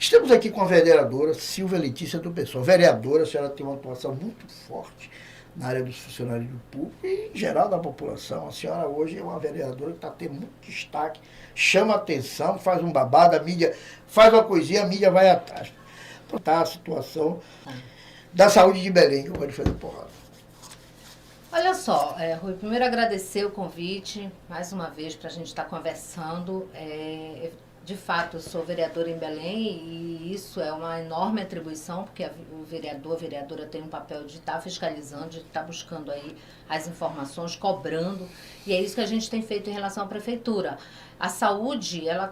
Estamos aqui com a vereadora Silvia Letícia do PSOL. Vereadora, a senhora tem uma atuação muito forte na área dos funcionários do público e em geral da população. A senhora hoje é uma vereadora que está tendo muito destaque, chama atenção, faz um babado, a mídia faz uma coisinha, a mídia vai atrás. Tá a situação da saúde de Belém, que eu vou fazer porrada. Olha só, Rui, primeiro agradecer o convite, mais uma vez, para a gente estar conversando. De fato, eu sou vereadora em Belém e isso é uma enorme atribuição, porque o vereador, a vereadora tem um papel de estar fiscalizando, de estar buscando aí as informações, cobrando, e é isso que a gente tem feito em relação à prefeitura. A saúde, ela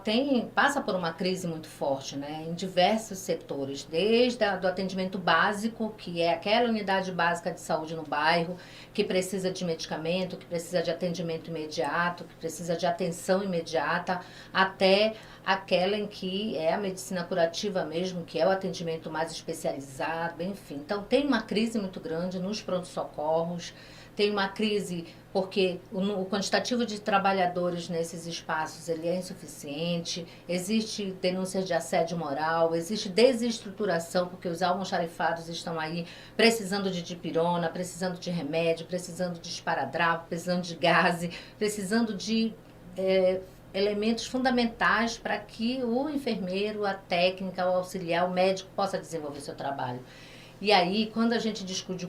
passa por uma crise muito forte, né, em diversos setores, desde do atendimento básico, que é aquela unidade básica de saúde no bairro, que precisa de medicamento, que precisa de atendimento imediato, que precisa de atenção imediata, até aquela em que é a medicina curativa mesmo, que é o atendimento mais especializado, enfim. Então, tem uma crise muito grande nos pronto-socorros, tem uma crise porque o quantitativo de trabalhadores nesses espaços ele é insuficiente, existe denúncias de assédio moral, existe desestruturação, porque os almoxarifados estão aí precisando de dipirona, precisando de remédio, precisando de esparadrapo, precisando de gaze, precisando de elementos fundamentais para que o enfermeiro, a técnica, o auxiliar, o médico possa desenvolver seu trabalho. E aí, quando a gente discute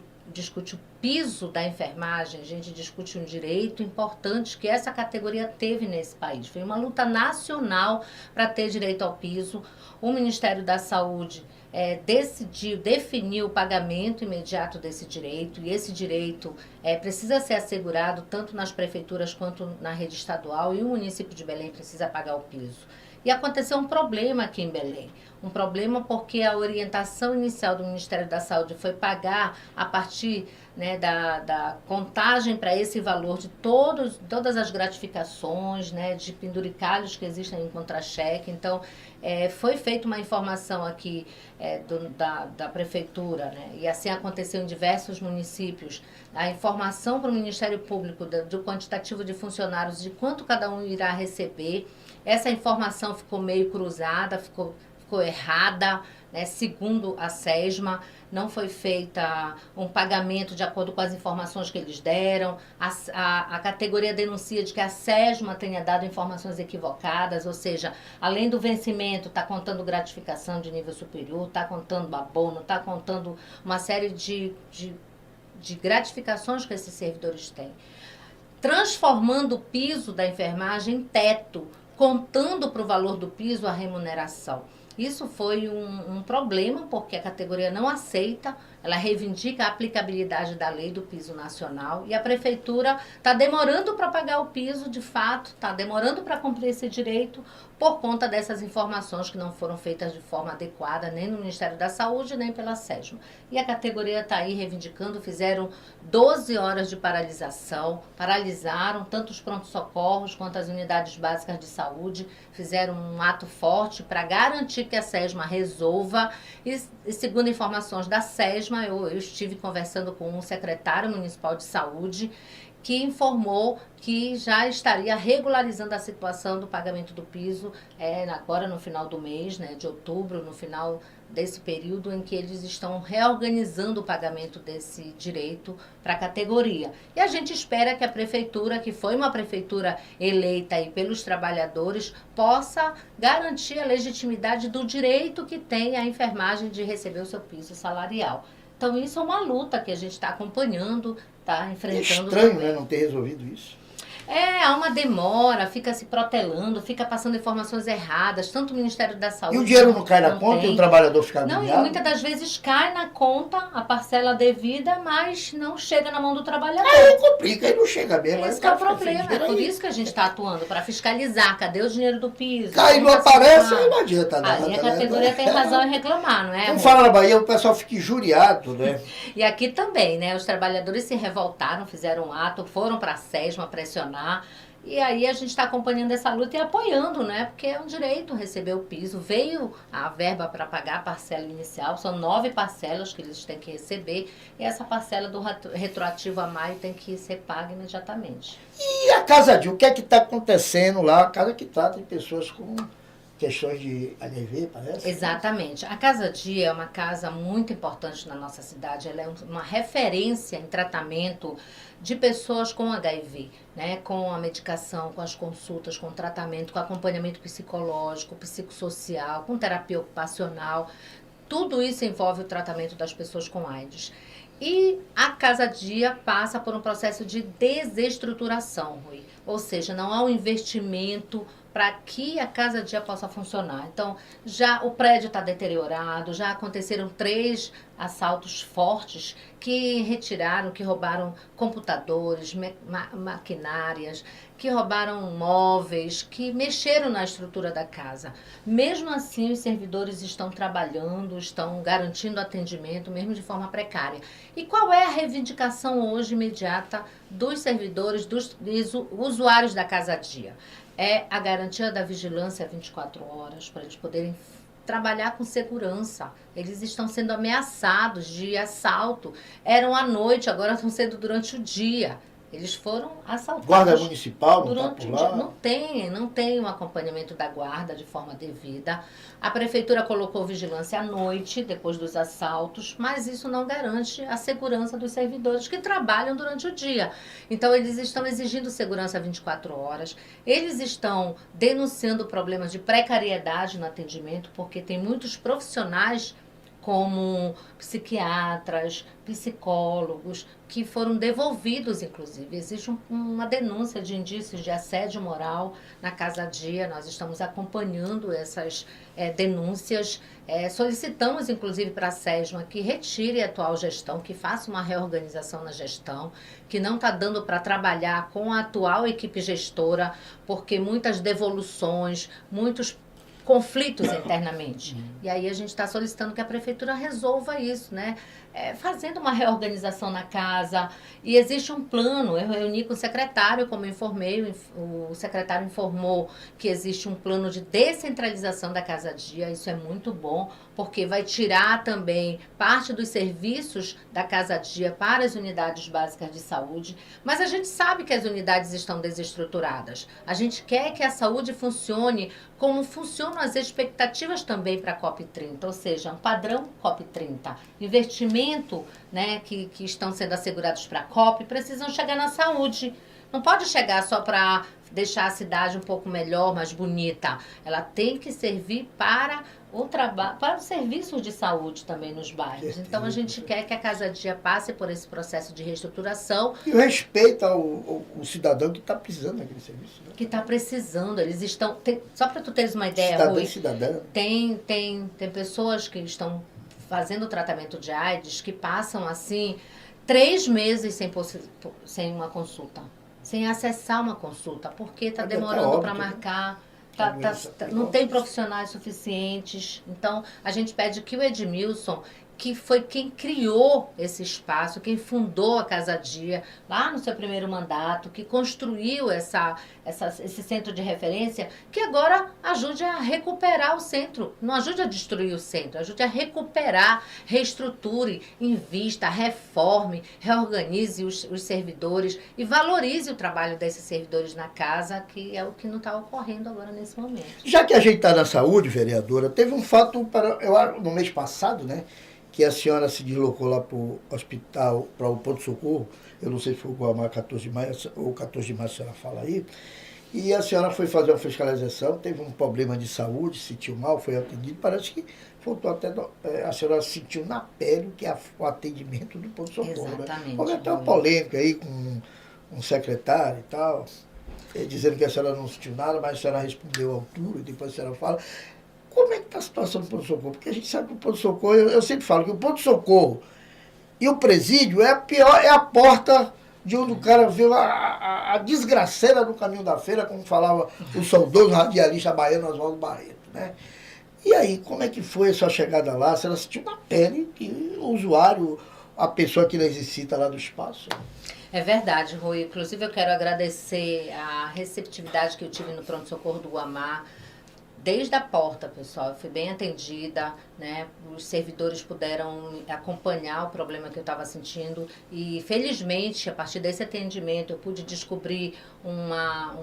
o piso da enfermagem, a gente discute um direito importante que essa categoria teve nesse país. Foi uma luta nacional para ter direito ao piso. O Ministério da Saúde definiu o pagamento imediato desse direito, e esse direito precisa ser assegurado tanto nas prefeituras quanto na rede estadual, e o município de Belém precisa pagar o piso. E aconteceu um problema aqui em Belém. Um problema porque a orientação inicial do Ministério da Saúde foi pagar a partir da contagem para esse valor de todas as gratificações, de penduricalhos que existem em contra-cheque. Então, foi feita uma informação aqui da prefeitura, e assim aconteceu em diversos municípios, a informação para o Ministério Público do quantitativo de funcionários, de quanto cada um irá receber. Essa informação ficou meio cruzada, ficou errada, segundo a SESMA, não foi feita um pagamento de acordo com as informações que eles deram, a categoria denuncia de que a SESMA tenha dado informações equivocadas, ou seja, além do vencimento, está contando gratificação de nível superior, está contando abono, está contando uma série de gratificações que esses servidores têm, transformando o piso da enfermagem em teto, contando para o valor do piso a remuneração. Isso foi um problema, porque a categoria não aceita, ela reivindica a aplicabilidade da lei do piso nacional, e a prefeitura está demorando para pagar o piso, de fato, está demorando para cumprir esse direito, por conta dessas informações que não foram feitas de forma adequada, nem no Ministério da Saúde, nem pela SESMA. E a categoria está aí reivindicando, fizeram 12 horas de paralisação, paralisaram tanto os pronto-socorros quanto as unidades básicas de saúde, fizeram um ato forte para garantir que a SESMA resolva. E segundo informações da SESMA, eu estive conversando com um secretário municipal de saúde, que informou que já estaria regularizando a situação do pagamento do piso agora no final do mês, de outubro, no final desse período em que eles estão reorganizando o pagamento desse direito para a categoria. E a gente espera que a prefeitura, que foi uma prefeitura eleita aí pelos trabalhadores, possa garantir a legitimidade do direito que tem a enfermagem de receber o seu piso salarial. Então, isso é uma luta que a gente está acompanhando, está enfrentando. É estranho, também, não ter resolvido isso. Há uma demora, fica se protelando, fica passando informações erradas, tanto o Ministério da Saúde... E o dinheiro não cai na conta e o trabalhador fica agoniado? Não, e muitas das vezes cai na conta a parcela devida, mas não chega na mão do trabalhador. Aí complica e não chega mesmo. Esse é o problema, é por isso que a gente está atuando, para fiscalizar, cadê o dinheiro do piso? Cai e não aparece, aí não adianta nada. Aí a categoria tem razão em reclamar, não é? Como fala na Bahia, o pessoal fica injuriado, né? E aqui também, os trabalhadores se revoltaram, fizeram um ato, foram para a SESMA pressionar. E aí a gente está acompanhando essa luta e apoiando, porque é um direito receber o piso. Veio a verba para pagar a parcela inicial, são 9 parcelas que eles têm que receber, e essa parcela do retroativo a maio tem que ser paga imediatamente. E a Casa Dil, o que é que está acontecendo lá? A casa que tem pessoas com questões de HIV, parece? Exatamente. A Casa Dia é uma casa muito importante na nossa cidade. Ela é uma referência em tratamento de pessoas com HIV, né? Com a medicação, com as consultas, com o tratamento, com acompanhamento psicológico, psicossocial, com terapia ocupacional. Tudo isso envolve o tratamento das pessoas com AIDS. E a Casa Dia passa por um processo de desestruturação, Rui. Ou seja, não há um investimento para que a Casa Dia possa funcionar. Então, já o prédio está deteriorado, já aconteceram 3 assaltos fortes que retiraram, que roubaram computadores, maquinárias, que roubaram móveis, que mexeram na estrutura da casa. Mesmo assim, os servidores estão trabalhando, estão garantindo atendimento, mesmo de forma precária. E qual é a reivindicação hoje imediata dos servidores, dos usuários da Casa Dia? É a garantia da vigilância 24 horas, para eles poderem trabalhar com segurança. Eles estão sendo ameaçados de assalto. Eram à noite, agora estão sendo durante o dia. Eles foram assaltados. Guarda municipal não durante está por o dia. lá? Não tem um acompanhamento da guarda de forma devida. A prefeitura colocou vigilância à noite, depois dos assaltos, mas isso não garante a segurança dos servidores que trabalham durante o dia. Então, eles estão exigindo segurança 24 horas. Eles estão denunciando problemas de precariedade no atendimento, porque tem muitos profissionais como psiquiatras, psicólogos, que foram devolvidos, inclusive. Existe uma denúncia de indícios de assédio moral na Casa Dia. Nós estamos acompanhando essas denúncias. Solicitamos, inclusive, para a SESMA que retire a atual gestão, que faça uma reorganização na gestão, que não está dando para trabalhar com a atual equipe gestora, porque muitas devoluções, muitos conflitos internamente. E aí a gente está solicitando que a prefeitura resolva isso, né? Fazendo uma reorganização na casa. E existe um plano, eu reuni com o secretário, como eu informei, o secretário informou que existe um plano de descentralização da Casa Dia. Isso é muito bom, porque vai tirar também parte dos serviços da Casa Dia para as unidades básicas de saúde. Mas a gente sabe que as unidades estão desestruturadas. A gente quer que a saúde funcione como funcionam as expectativas também para a COP30, ou seja, um padrão COP30. Investimento, né, que estão sendo assegurados para a COP precisam chegar na saúde. Não pode chegar só para deixar a cidade um pouco melhor, mais bonita. Ela tem que servir para o trabalho, para os serviços de saúde também nos bairros. Então a gente quer que a Casa Dia passe por esse processo de reestruturação. E o respeito ao cidadão que está precisando daquele serviço. Né? Que está precisando. Eles estão. Só para tu teres uma ideia, Cidadão Rui, e cidadã. tem pessoas que estão fazendo tratamento de AIDS que passam assim 3 meses sem uma consulta, sem acessar uma consulta, porque está demorando para marcar. Não tem profissionais suficientes. Então, a gente pede que o Edmilson, que foi quem criou esse espaço, quem fundou a Casa Dia, lá no seu primeiro mandato, que construiu esse centro de referência, que agora ajude a recuperar o centro. Não ajude a destruir o centro, ajude a recuperar, reestruture, invista, reforme, reorganize os servidores e valorize o trabalho desses servidores na casa, que é o que não está ocorrendo agora nesse momento. Já que a gente está na saúde, vereadora, teve um fato no mês passado, né? Que a senhora se deslocou lá para o hospital, para o ponto-socorro, eu não sei se foi o Guamá 14 de maio ou 14 de maio, a senhora fala aí, e a senhora foi fazer uma fiscalização, teve um problema de saúde, se sentiu mal, foi atendido, parece que faltou até, a senhora sentiu na pele o que é o atendimento do ponto-socorro. Exatamente. Né? Houve até uma polêmica aí com um secretário e tal, dizendo que a senhora não sentiu nada, mas a senhora respondeu à altura, e depois a senhora fala. Como é que está a situação do ponto-socorro? Porque a gente sabe que o ponto-socorro, eu sempre falo que o ponto-socorro e o presídio é a porta de onde o cara vê a desgraceira no caminho da feira, como falava o saudoso radialista baiano Oswaldo Barreto, né? E aí, como é que foi a sua chegada lá? Você sentiu na pele que o usuário, a pessoa que necessita lá do espaço? É verdade, Rui. Inclusive, eu quero agradecer a receptividade que eu tive no pronto-socorro do Guamá. Desde a porta, pessoal, eu fui bem atendida, né? Os servidores puderam acompanhar o problema que eu estava sentindo e, felizmente, a partir desse atendimento, eu pude descobrir uma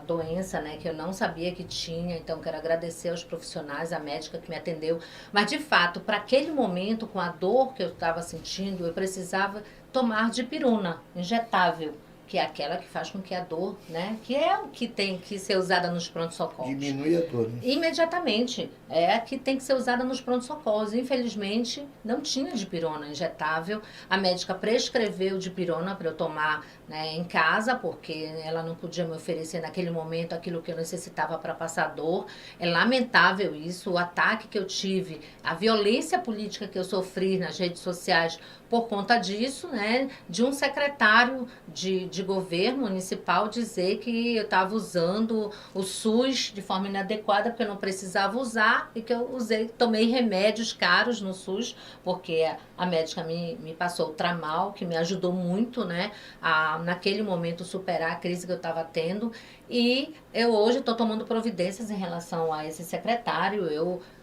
doença, né, que eu não sabia que tinha, então quero agradecer aos profissionais, a médica que me atendeu, mas de fato, para aquele momento, com a dor que eu estava sentindo, eu precisava tomar dipirona injetável, que é aquela que faz com que a dor, né, que é o que tem que ser usada nos pronto-socorros. Diminui a dor, né? Imediatamente. É a que tem que ser usada nos pronto-socorros. Infelizmente, não tinha dipirona injetável. A médica prescreveu dipirona para eu tomar, né, em casa, porque ela não podia me oferecer naquele momento aquilo que eu necessitava para passar dor. É lamentável isso, o ataque que eu tive, a violência política que eu sofri nas redes sociais por conta disso, né, de um secretário de governo municipal dizer que eu estava usando o SUS de forma inadequada, porque eu não precisava usar, e que eu tomei remédios caros no SUS, porque a médica me passou o Tramal, que me ajudou muito, né, a naquele momento superar a crise que eu estava tendo, e eu hoje estou tomando providências em relação a esse secretário.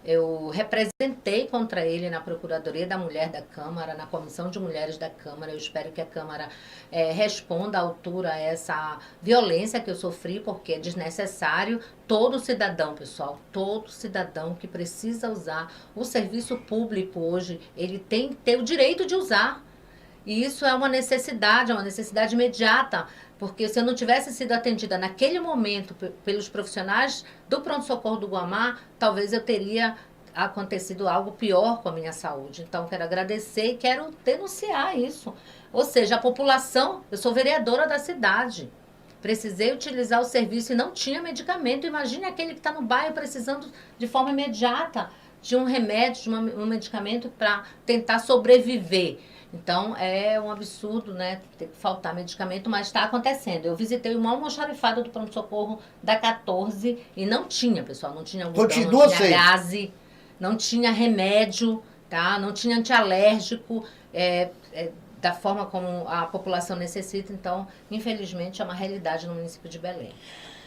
Eu representei contra ele na Procuradoria da Mulher da Câmara, na Comissão de Mulheres da Câmara. Eu espero que a Câmara responda à altura a essa violência que eu sofri, porque é desnecessário. Todo cidadão, pessoal, todo cidadão que precisa usar o serviço público hoje, ele tem que ter o direito de usar. E isso é uma necessidade imediata, porque se eu não tivesse sido atendida naquele momento pelos profissionais do pronto-socorro do Guamá, talvez eu teria acontecido algo pior com a minha saúde. Então, quero agradecer e quero denunciar isso. Ou seja, a população, eu sou vereadora da cidade, precisei utilizar o serviço e não tinha medicamento. Imagine aquele que está no bairro precisando de forma imediata de um remédio, de um medicamento para tentar sobreviver. Então, é um absurdo, né, ter que faltar medicamento, mas está acontecendo. Eu visitei o maior almoxarifado do pronto-socorro da 14 e não tinha, pessoal, não tinha algodão, não tinha gaze, não tinha remédio, tá? Não tinha antialérgico, da forma como a população necessita. Então, infelizmente, é uma realidade no município de Belém.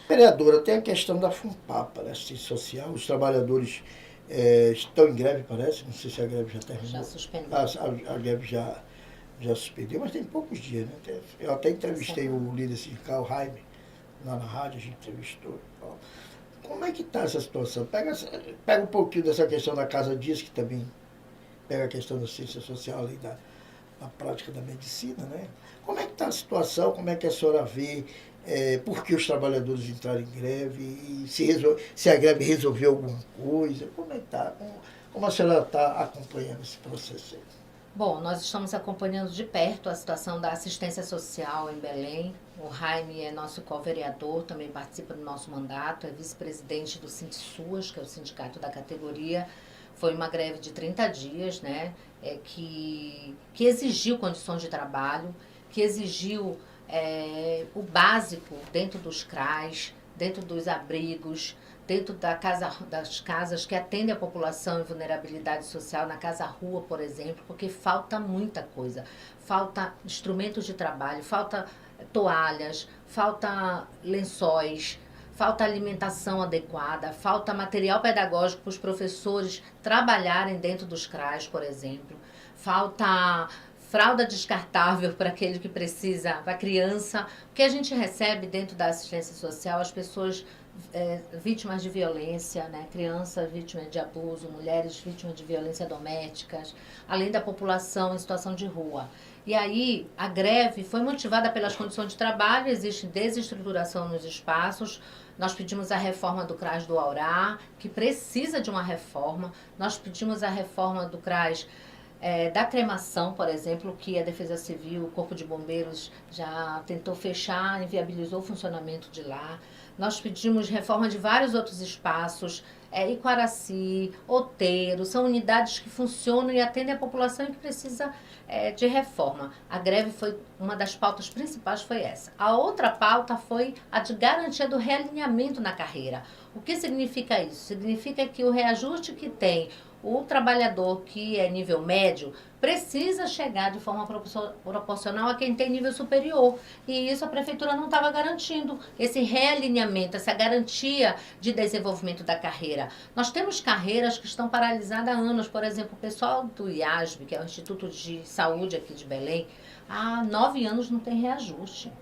Vereadora, tem a questão da FUNPAPA, né, assistência social. Os trabalhadores estão em greve, parece. Não sei se a greve já terminou. Já suspendeu. A greve já suspendeu, mas tem poucos dias, né? Eu até entrevistei o líder sindical, Jaime, lá na rádio, a gente entrevistou. Como é que está essa situação? Pega um pouquinho dessa questão da Casa Dias, que também pega a questão da ciência social e da prática da medicina, né? Como é que está a situação? Como é que a senhora vê? Por que os trabalhadores entraram em greve? E se a greve resolveu alguma coisa? Como é que está? Como a senhora está acompanhando esse processo aí? Bom, nós estamos acompanhando de perto a situação da assistência social em Belém. O Jaime é nosso co-vereador, também participa do nosso mandato, é vice-presidente do Sindsuas, que é o sindicato da categoria. Foi uma greve de 30 dias, né, que exigiu condições de trabalho, que exigiu o básico dentro dos CRAs, dentro dos abrigos, dentro das casas que atendem a população em vulnerabilidade social, na casa-rua, por exemplo, porque falta muita coisa. Falta instrumentos de trabalho, falta toalhas, falta lençóis, falta alimentação adequada, falta material pedagógico para os professores trabalharem dentro dos CRAs, por exemplo. Falta fralda descartável para aquele que precisa, para a criança. O que a gente recebe dentro da assistência social, as pessoas vítimas de violência, né? Crianças vítimas de abuso, mulheres vítimas de violência domésticas, além da população em situação de rua. E aí, a greve foi motivada pelas condições de trabalho, existe desestruturação nos espaços. Nós pedimos a reforma do CRAS do Aurá, que precisa de uma reforma. Nós pedimos a reforma do CRAS da cremação, por exemplo, que a Defesa Civil, o Corpo de Bombeiros já tentou fechar, inviabilizou o funcionamento de lá. Nós pedimos reforma de vários outros espaços, Iquaraci, Outeiro, são unidades que funcionam e atendem a população e que precisa de reforma. A greve foi, uma das pautas principais foi essa. A outra pauta foi a de garantia do realinhamento na carreira. O que significa isso? Significa que o reajuste que tem o trabalhador que é nível médio precisa chegar de forma proporcional a quem tem nível superior. E isso a prefeitura não estava garantindo, esse realinhamento, essa garantia de desenvolvimento da carreira. Nós temos carreiras que estão paralisadas há anos. Por exemplo, o pessoal do IASB, que é o Instituto de Saúde aqui de Belém, há 9 anos não tem reajuste.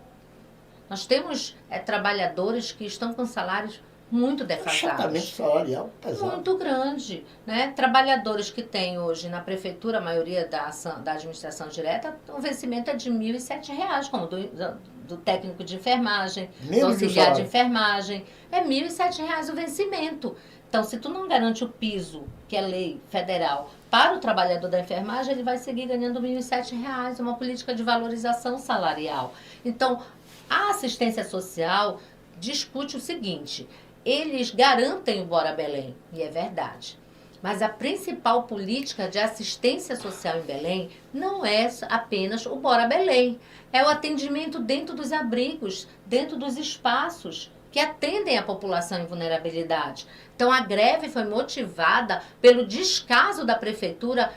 Nós temos trabalhadores que estão com salários muito defasados. Chatamento salarial pesado. Muito grande, né? Trabalhadores que têm hoje na prefeitura, a maioria da administração direta, o vencimento é de R$ 1.007, como do técnico de enfermagem, do auxiliar de enfermagem. É R$ 1.007 o vencimento. Então, se tu não garante o piso, que é lei federal, para o trabalhador da enfermagem, ele vai seguir ganhando R$ 1.007, uma política de valorização salarial. Então, a assistência social discute o seguinte: eles garantem o Bora Belém, e é verdade. Mas a principal política de assistência social em Belém não é apenas o Bora Belém. É o atendimento dentro dos abrigos, dentro dos espaços que atendem a população em vulnerabilidade. Então, a greve foi motivada pelo descaso da prefeitura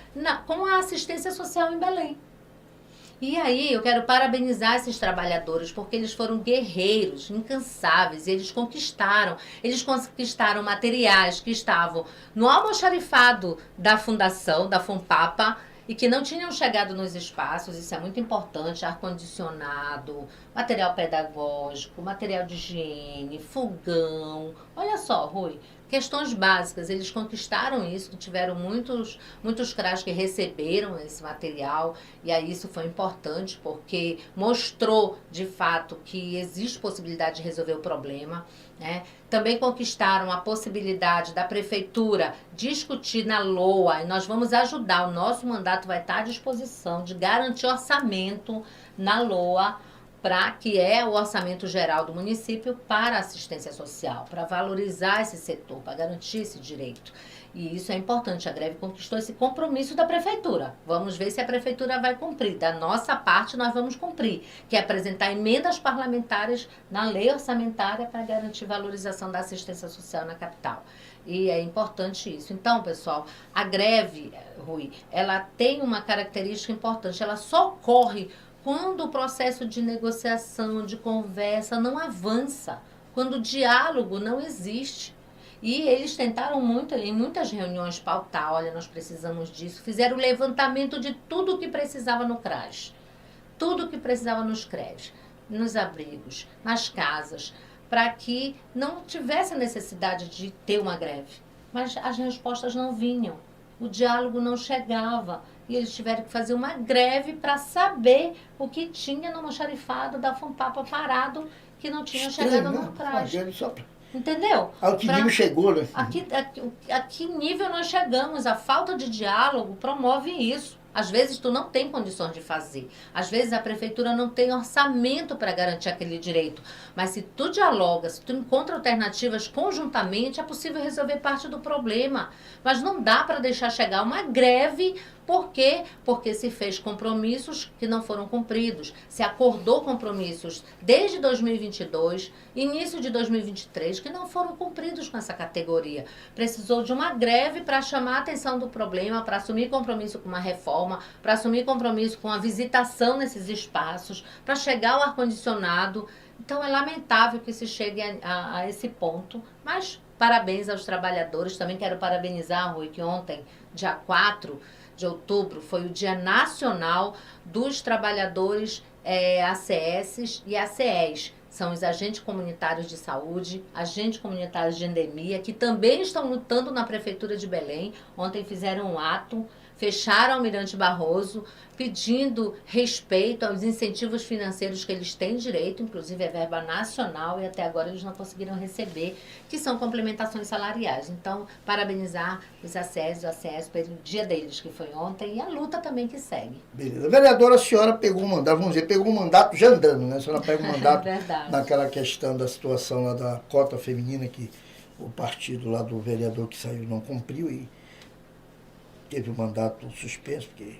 com a assistência social em Belém. E aí, eu quero parabenizar esses trabalhadores, porque eles foram guerreiros, incansáveis, eles conquistaram materiais que estavam no almoxarifado da fundação, da FUNPAPA, e que não tinham chegado nos espaços. Isso é muito importante: ar-condicionado, material pedagógico, material de higiene, fogão. Olha só, Rui, questões básicas. Eles conquistaram isso, tiveram muitos CRAs que receberam esse material, e aí isso foi importante porque mostrou de fato que existe possibilidade de resolver o problema, né? Também conquistaram a possibilidade da prefeitura discutir na LOA, e nós vamos ajudar, o nosso mandato vai estar à disposição de garantir orçamento na LOA, que é o orçamento geral do município para a assistência social, para valorizar esse setor, para garantir esse direito. E isso é importante, a greve conquistou esse compromisso da prefeitura. Vamos ver se a prefeitura vai cumprir. Da nossa parte, nós vamos cumprir, que é apresentar emendas parlamentares na lei orçamentária para garantir valorização da assistência social na capital. E é importante isso. Então, pessoal, a greve, Rui, ela tem uma característica importante, ela só ocorre quando o processo de negociação, de conversa não avança, quando o diálogo não existe. E eles tentaram muito, em muitas reuniões, pautar: olha, nós precisamos disso. Fizeram o levantamento de tudo o que precisava no CRAS, tudo o que precisava nos CREs, nos abrigos, nas casas, para que não tivesse a necessidade de ter uma greve. Mas as respostas não vinham, o diálogo não chegava. E eles tiveram que fazer uma greve para saber o que tinha no almoxarifado da FUNPAPA parado, que não tinha chegado no CRAS. Entendeu? Ao que nível chegou, né? A que nível nós chegamos? A falta de diálogo promove isso. Às vezes tu não tem condições de fazer. Às vezes a prefeitura não tem orçamento para garantir aquele direito. Mas se tu dialoga, se tu encontra alternativas conjuntamente, é possível resolver parte do problema. Mas não dá para deixar chegar uma greve. Por quê? Porque se fez compromissos que não foram cumpridos. Se acordou compromissos desde 2022, início de 2023, que não foram cumpridos com essa categoria. Precisou de uma greve para chamar a atenção do problema, para assumir compromisso com uma reforma, para assumir compromisso com a visitação nesses espaços, para chegar ao ar-condicionado. Então, é lamentável que se chegue a esse ponto, mas parabéns aos trabalhadores. Também quero parabenizar, Rui, que ontem, dia 4 de outubro, foi o Dia Nacional dos Trabalhadores ACS e ACEs. São os agentes comunitários de saúde, agentes comunitários de endemia, que também estão lutando na Prefeitura de Belém. Ontem fizeram um ato, fecharam Almirante Barroso, pedindo respeito aos incentivos financeiros que eles têm direito, inclusive é verba nacional, e até agora eles não conseguiram receber, que são complementações salariais. Então, parabenizar os ACES e o ACS pelo dia deles, que foi ontem, e a luta também que segue. Beleza. Vereadora, a senhora pegou um mandato, vamos dizer, pegou um mandato já andando, né? A senhora pega um mandato naquela questão da situação lá da cota feminina, que o partido lá do vereador que saiu não cumpriu e teve o mandato suspenso, porque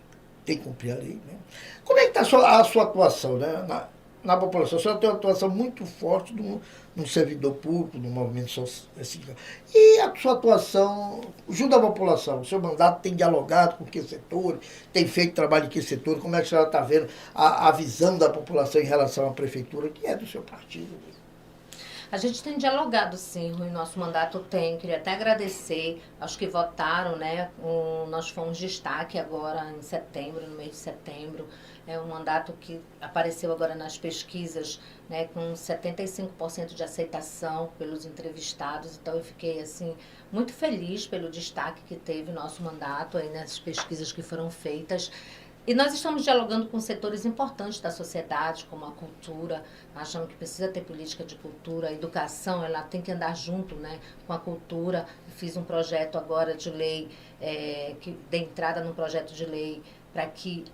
tem que cumprir a lei, né? Como é que está a sua atuação, né, na população? A senhora tem uma atuação muito forte no servidor público, no movimento social. E a sua atuação junto à população? O seu mandato tem dialogado com que setor? Tem feito trabalho em que setor? Como é que a senhora está vendo a visão da população em relação à prefeitura, que é do seu partido? A gente tem dialogado, sim, Rui, nosso mandato tem. Queria até agradecer aos que votaram, né? Nós fomos destaque agora em setembro, no mês de setembro. É um mandato que apareceu agora nas pesquisas, né, com 75% de aceitação pelos entrevistados. Então, eu fiquei, assim, muito feliz pelo destaque que teve o nosso mandato aí nessas pesquisas que foram feitas. E nós estamos dialogando com setores importantes da sociedade, como a cultura, achando que precisa ter política de cultura, a educação, ela tem que andar junto, né, com a cultura. Eu fiz um projeto agora de lei, que dê entrada num projeto de lei para que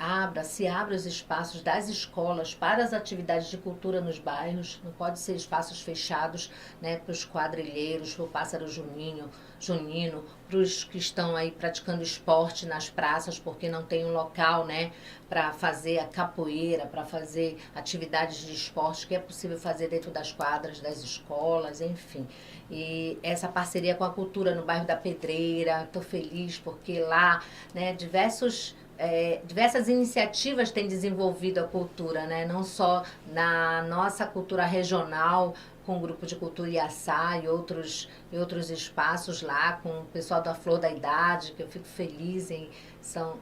se abra os espaços das escolas para as atividades de cultura nos bairros. Não pode ser espaços fechados, né, para os quadrilheiros, para o pássaro junino, para os que estão aí praticando esporte nas praças, porque não tem um local, né, para fazer a capoeira, para fazer atividades de esporte que é possível fazer dentro das quadras das escolas, enfim. E essa parceria com a cultura no bairro da Pedreira, estou feliz porque lá, né, diversas iniciativas têm desenvolvido a cultura, né? Não só na nossa cultura regional, com o Grupo de Cultura Iaçá e outros espaços lá, com o pessoal da Flor da Idade, que eu fico feliz são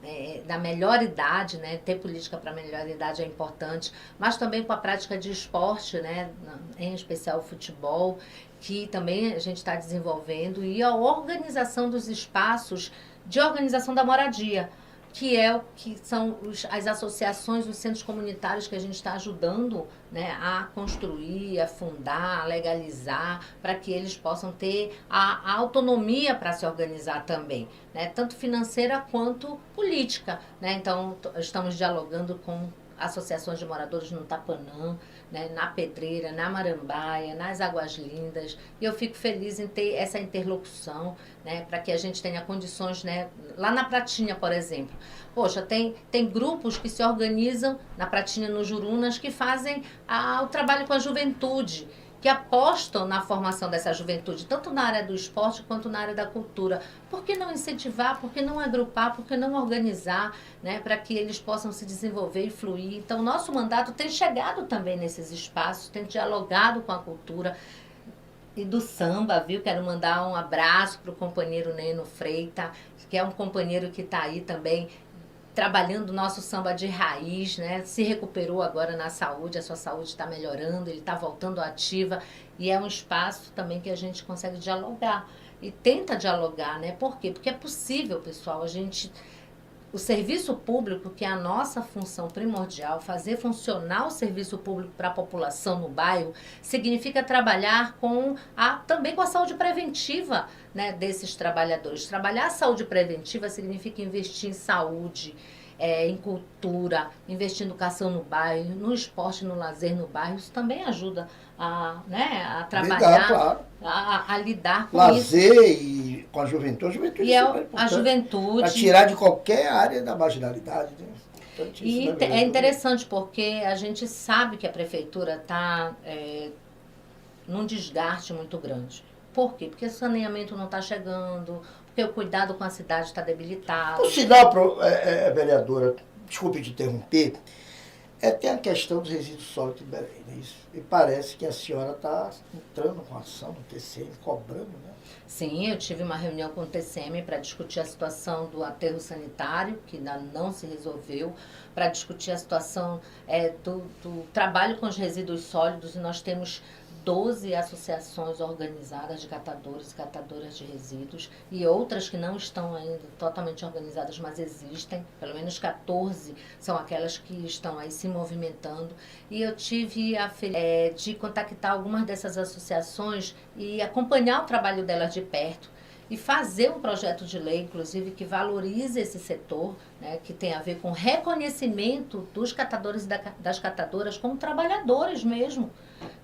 da melhor idade, né? Ter política para a melhor idade é importante, mas também com a prática de esporte, né? Em especial o futebol, que também a gente está desenvolvendo, e a organização dos espaços de organização da moradia, que é o que são as associações, os centros comunitários que a gente está ajudando, né, a construir, a fundar, a legalizar, para que eles possam ter a autonomia para se organizar também, né, tanto financeira quanto política, né? Então, estamos dialogando com associações de moradores no Tapanã, né, na Pedreira, na Marambaia, nas Águas Lindas, e eu fico feliz em ter essa interlocução, né, para que a gente tenha condições, né, lá na Pratinha, por exemplo. Poxa, tem grupos que se organizam na Pratinha, no Jurunas, que fazem o trabalho com a juventude, que apostam na formação dessa juventude, tanto na área do esporte quanto na área da cultura. Por que não incentivar, por que não agrupar, por que não organizar, né, para que eles possam se desenvolver e fluir? Então, nosso mandato tem chegado também nesses espaços, tem dialogado com a cultura e do samba, viu? Quero mandar um abraço para o companheiro Neno Freita, que é um companheiro que está aí também trabalhando o nosso samba de raiz, né? Se recuperou agora na saúde, a sua saúde está melhorando, ele está voltando ativa, e é um espaço também que a gente consegue dialogar e tenta dialogar, né? Por quê? Porque é possível, pessoal, o serviço público, que é a nossa função primordial, fazer funcionar o serviço público para a população no bairro, significa trabalhar também com a saúde preventiva, né, desses trabalhadores. Trabalhar a saúde preventiva significa investir em saúde, em cultura, investir em educação no bairro, no esporte, no lazer no bairro. Isso também ajuda a trabalhar, claro. a lidar com lazer isso. E com a juventude E a juventude. Para tirar de qualquer área da marginalidade, né? E é interessante porque a gente sabe que a prefeitura está num desgaste muito grande. Por quê? Porque o saneamento não está chegando, porque o cuidado com a cidade está debilitado. Por sinal, vereadora, desculpe te interromper, tem a questão dos resíduos sólidos em Belém, né? Isso. E parece que a senhora está entrando com ação no TCM, cobrando, né? Sim, eu tive uma reunião com o TCM para discutir a situação do aterro sanitário, que ainda não se resolveu, para discutir a situação do trabalho com os resíduos sólidos, e nós temos 12 associações organizadas de catadores e catadoras de resíduos, e outras que não estão ainda totalmente organizadas, mas existem, pelo menos 14 são aquelas que estão aí se movimentando, e eu tive a felicidade de contactar algumas dessas associações e acompanhar o trabalho delas de perto, e fazer um projeto de lei, inclusive, que valorize esse setor, né, que tem a ver com reconhecimento dos catadores e das catadoras como trabalhadores mesmo,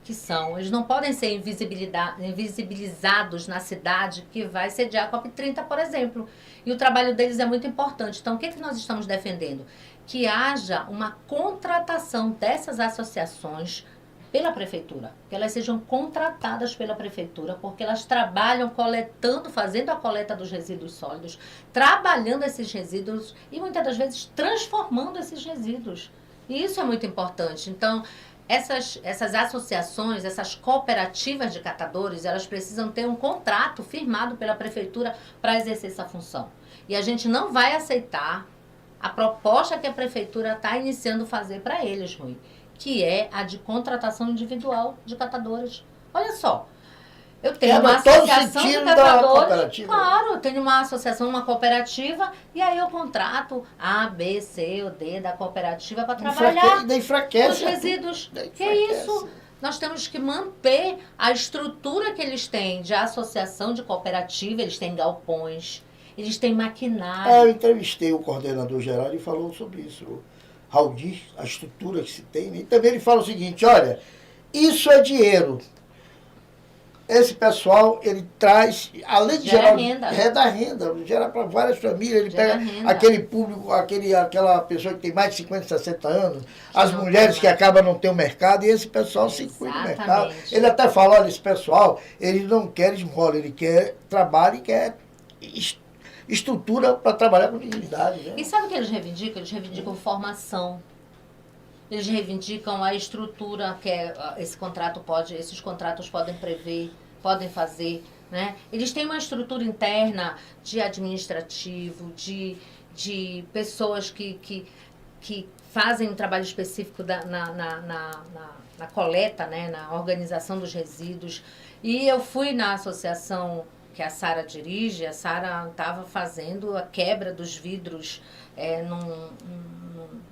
que são. Eles não podem ser invisibilizados na cidade que vai sediar a COP30, por exemplo. E o trabalho deles é muito importante. Então, o que nós estamos defendendo? Que haja uma contratação dessas associações pela prefeitura, que elas sejam contratadas pela prefeitura, porque elas trabalham coletando, fazendo a coleta dos resíduos sólidos, trabalhando esses resíduos e muitas das vezes transformando esses resíduos. E isso é muito importante. Então, essas associações, essas cooperativas de catadores, elas precisam ter um contrato firmado pela prefeitura para exercer essa função. E a gente não vai aceitar a proposta que a prefeitura está iniciando fazer para eles, Rui, que é a de contratação individual de catadores. Olha só, eu tenho uma associação de catadores, claro, eu tenho uma associação, uma cooperativa, e aí eu contrato A, B, C ou D da cooperativa para trabalhar os resíduos. Que é isso? Nós temos que manter a estrutura que eles têm de associação, de cooperativa, eles têm galpões, eles têm maquinário. Eu entrevistei o coordenador geral e ele falou sobre isso, o Raudi, a estrutura que se tem, né? E também ele fala o seguinte, olha, isso é dinheiro. Esse pessoal, ele traz, além de gerar renda, gera para várias famílias, ele pega aquele público, aquela pessoa que tem mais de 50, 60 anos, as mulheres que acabam não ter o mercado, e esse pessoal se cuida do mercado. Ele até fala, olha, esse pessoal, ele não quer esmola, ele quer trabalho e quer estrutura para trabalhar com dignidade. Né? E sabe o que eles reivindicam? Eles reivindicam formação. Eles reivindicam a estrutura que esses contratos podem prever, podem fazer. Né? Eles têm uma estrutura interna de administrativo, de pessoas que fazem um trabalho específico na coleta, né? Na organização dos resíduos. E eu fui na associação que a Sara dirige, a Sara estava fazendo a quebra dos vidros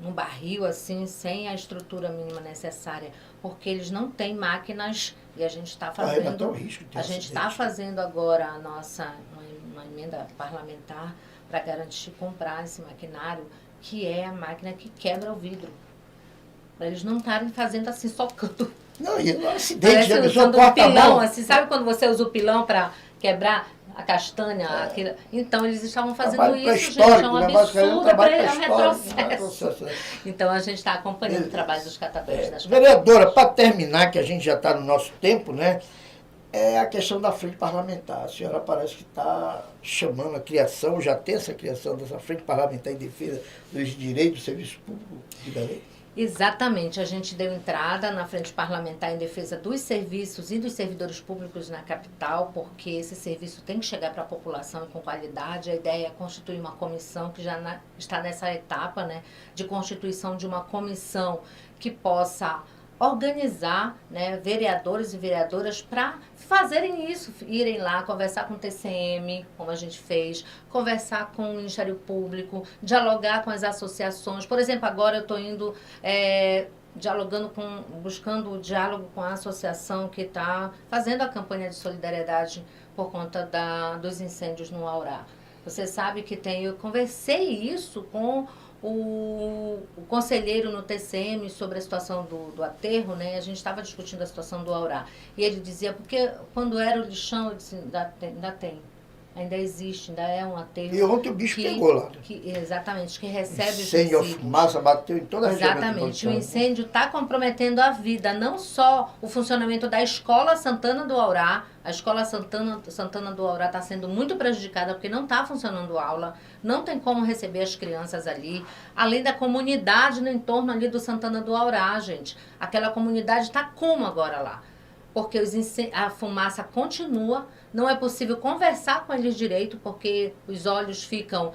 num barril, assim, sem a estrutura mínima necessária, porque eles não têm máquinas e a gente está fazendo. A gente está fazendo agora uma emenda parlamentar para garantir comprar esse maquinário, que é a máquina que quebra o vidro. Para eles não estarem fazendo assim, socando. Não, e no acidente, usando um pilão, assim, sabe quando você usa o pilão para quebrar a castanha? Aquilo. Então, eles estavam fazendo isso, gente, é um absurdo, é um retrocesso. Então, a gente está acompanhando o trabalho dos catadores das vereadora, para terminar, que a gente já está no nosso tempo, né? É a questão da frente parlamentar. A senhora parece que está chamando a criação, já tem essa criação dessa frente parlamentar em defesa dos direitos do serviço público de Belém? Exatamente, a gente deu entrada na frente parlamentar em defesa dos serviços e dos servidores públicos na capital, porque esse serviço tem que chegar para a população com qualidade. A ideia é constituir uma comissão que já está nessa etapa, né, de constituição de uma comissão que possa organizar, né, vereadores e vereadoras para fazerem isso, irem lá, conversar com o TCM, como a gente fez, conversar com o Ministério Público, dialogar com as associações. Por exemplo, agora eu estou indo, buscando o diálogo com a associação que está fazendo a campanha de solidariedade por conta dos incêndios no Aurá. Você sabe que eu conversei isso com o conselheiro no TCM sobre a situação do aterro, né? A gente estava discutindo a situação do Aurá. E ele dizia, porque quando era o lixão, eu disse, ainda tem. Ainda existe, ainda é um aterro. E ontem o bicho pegou lá. Exatamente, que recebe os incêndio, a fumaça bateu em toda a região. Exatamente, o incêndio está comprometendo a vida, não só o funcionamento da Escola Santana do Aurá. A Escola Santana do Aurá está sendo muito prejudicada porque não está funcionando aula, não tem como receber as crianças ali, além da comunidade no entorno ali do Santana do Aurá, gente. Aquela comunidade está como agora lá? Porque a fumaça continua, não é possível conversar com eles direito, porque os olhos ficam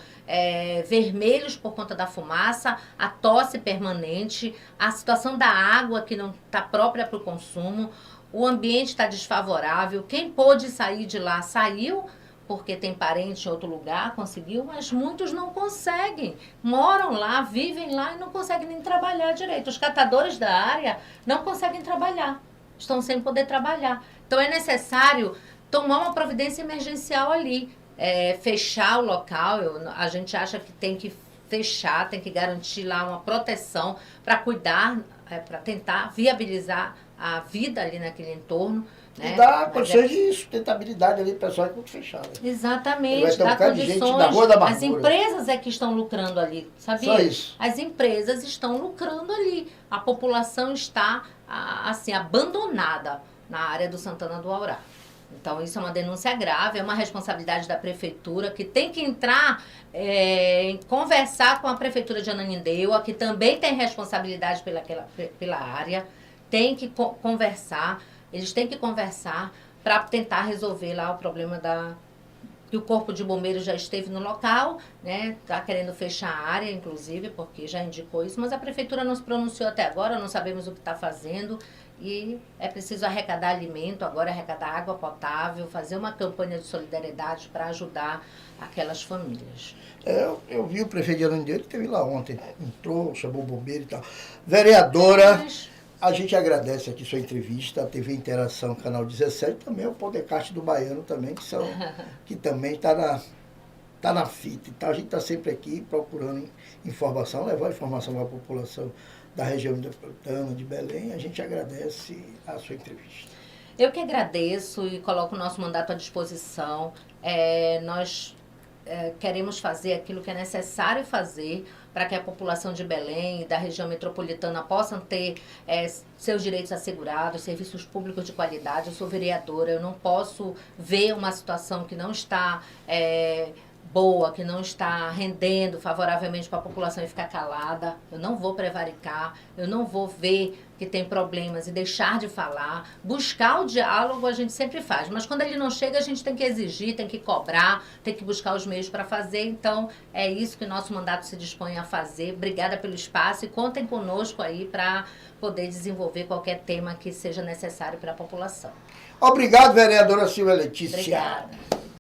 vermelhos por conta da fumaça, a tosse permanente, a situação da água que não está própria para o consumo, o ambiente está desfavorável. Quem pôde sair de lá saiu, porque tem parente em outro lugar, conseguiu, mas muitos não conseguem. Moram lá, vivem lá e não conseguem nem trabalhar direito. Os catadores da área não conseguem trabalhar. Estão sem poder trabalhar. Então, é necessário tomar uma providência emergencial ali, fechar o local. A gente acha que tem que fechar, tem que garantir lá uma proteção para cuidar, para tentar viabilizar a vida ali naquele entorno. Né? E dá condições de sustentabilidade ali, pessoal, é muito fechado. Exatamente, dá condições. Da Rua da as empresas é que estão lucrando ali, sabia? Só isso. As empresas estão lucrando ali. A população está, assim, abandonada na área do Santana do Aurá. Então, isso é uma denúncia grave, é uma responsabilidade da prefeitura, que tem que entrar conversar com a prefeitura de Ananindeua, que também tem responsabilidade pela área. têm que conversar, para tentar resolver lá o problema que o Corpo de Bombeiros já esteve no local, né? Está querendo fechar a área, inclusive, porque já indicou isso, mas a Prefeitura não se pronunciou até agora, não sabemos o que está fazendo. E é preciso arrecadar alimento, agora arrecadar água potável, fazer uma campanha de solidariedade para ajudar aquelas famílias. Eu vi o prefeito de Ananindeua, ele esteve lá ontem, entrou, chamou o bombeiro e tal. Vereadora, a gente agradece aqui sua entrevista, a TV Interação, Canal 17, também o Podcast do Baiano também, que também está na fita. Então a gente está sempre aqui procurando informação, levar informação para a população da região metropolitana de Belém. A gente agradece a sua entrevista. Eu que agradeço e coloco o nosso mandato à disposição. Nós queremos fazer aquilo que é necessário fazer para que a população de Belém e da região metropolitana possam ter seus direitos assegurados, serviços públicos de qualidade. Eu sou vereadora, eu não posso ver uma situação que não está boa, que não está rendendo favoravelmente para a população e ficar calada. Eu não vou prevaricar, eu não vou ver que tem problemas e deixar de falar. Buscar o diálogo a gente sempre faz, mas quando ele não chega a gente tem que exigir, tem que cobrar, tem que buscar os meios para fazer. Então é isso que o nosso mandato se dispõe a fazer. Obrigada pelo espaço e contem conosco aí para poder desenvolver qualquer tema que seja necessário para a população. Obrigado, vereadora Silvia Letícia. Obrigada.